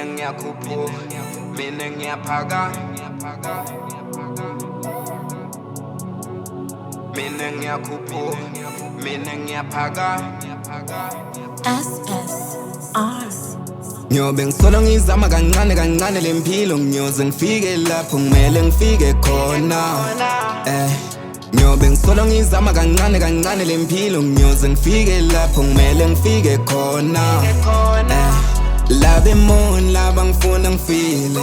ngiyakhuphuka, mina ngiyaphaka, mina ngiyakhuphuka, mina ngiyaphaka. SSR. Ngiyobe ngisolo ngizama kancane kancane lempilo ngiyoze ngifike lapho kumele ngifike khona. Ngiyobe ngisolo ngizama kancane kancane lempilo ngiyoze ngifike lapho kumele ngifike khona. Labe mon laba ngifuna ngifile,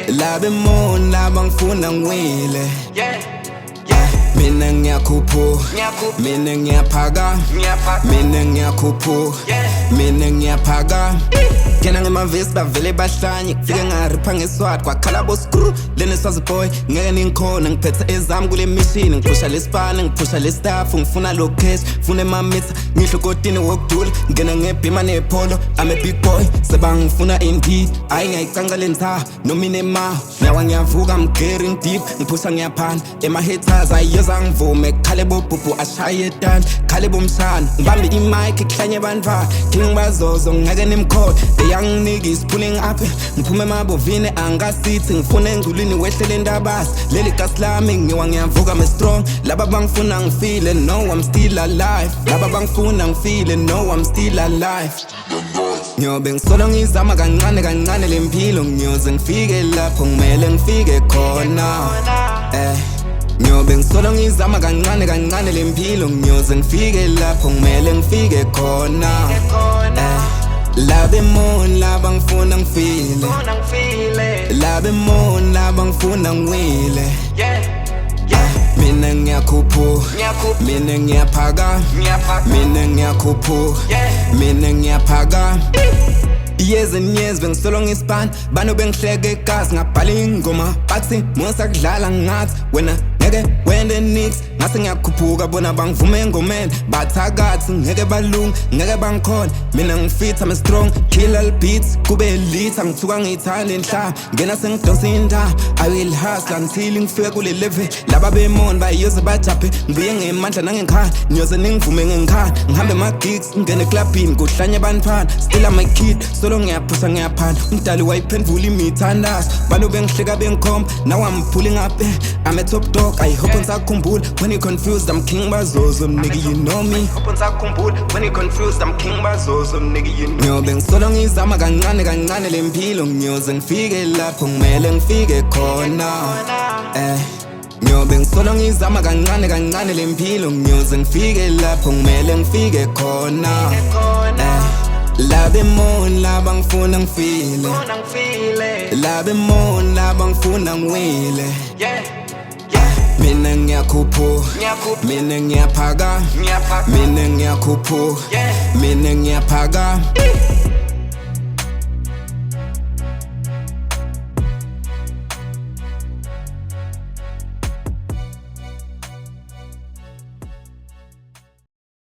labe mon laba ngifuna ngiwile. Mina ngiyakhuphuka, mina ngiyaphaka, mina ngiyakhuphuka, mina ngiyaphaka. Kena ngemavesi bavele bahlanye kufike ngaripha ngeswati kwakhala boskru lene swazi boy ngeke ningikhona ngiphethe ezami kule mission ngiphusha lesipana ngiphusha lestaff ngifuna lo cash ngifuna emamitha ngihlokotini wokudula ngena ngebhima nepolo I'm a big boy sebangifuna indeed ayi ngiyayicanga lentha nomine ema nyawa ngiyavuka mgering deep ngiphusha ngiyaphana ema-haters ayiyoza ngivume khale bobhubhu ashaye etan khale bomshana ngibambe imic kuhlanye bantwana kingibazozo ngeke nimkhole young niggas pulling up ngiphume emabovini angasithi ngifuna engculini wehlele ndabasi leli gas lami ngiwa ngiyavuka me strong laba bangifuna ngifile no I'm still alive laba bangifuna ngifile no I'm still alive ngiyobe ngisolo ngizama kancane kancane lempilo ngiyoze ngifike lapho kumele ngifike khona ngiyobe ngisolo ngizama kancane kancane lempilo ngiyoze ngifike lapho kumele ngifike khona. Labe mon laba ngifuna ngifile, labe mon laba ngifuna ngiwile. Mina ngiyakhuphuka, mina ngiyaphaka, mina ngiyakhuphuka, mina ngiyaphaka. Years and years bengisolo ngispan bano bengihleke egazi ngabhala ingoma bathi musa kudlala ngathi wena ngeke wende nix ngase ngiyakhuphuka bona bangivume engomeni bathakathi ngeke balunga ngeke bangikhona mina ngifit I'm strong kill all beats kube litha ngithuka ngithanda inhlaba ngena sengidonsa indaba I will hustle until ngifike kule level laba bemon bayiyoze bajaphe ngibuye ngemandla nangekhaya ngiyoze ningivume ngekhaya ngihambe ama gigs ngene clubini kuhlanye bantwana still I'm a kid solo ngiyaphusha ngiyaphana umdali wayiphendvula imithandazo bano bengihleka bengikhomba now I'm pulling up I'm a top dog I hope nsakhumbula when you confused I'm king bazozo nigga you know me hope nsakhumbula when you confused I'm king bazozo nigga you know ngiyobe ngisolo ngizama kancane kancane lempilo ngiyoze ngifike lapho kumele ngifike khona ngiyobe ngisolo ngizama kancane kancane lempilo ngiyoze ngifike lapho kumele ngifike khona. Labe mon laba ngifuna ngifile, labe mon laba ngifuna ngiwile. Mina ngiyakhuphuka, mina ngiyaphaka, mina ngiyakhuphuka, mina ngiyaphaka.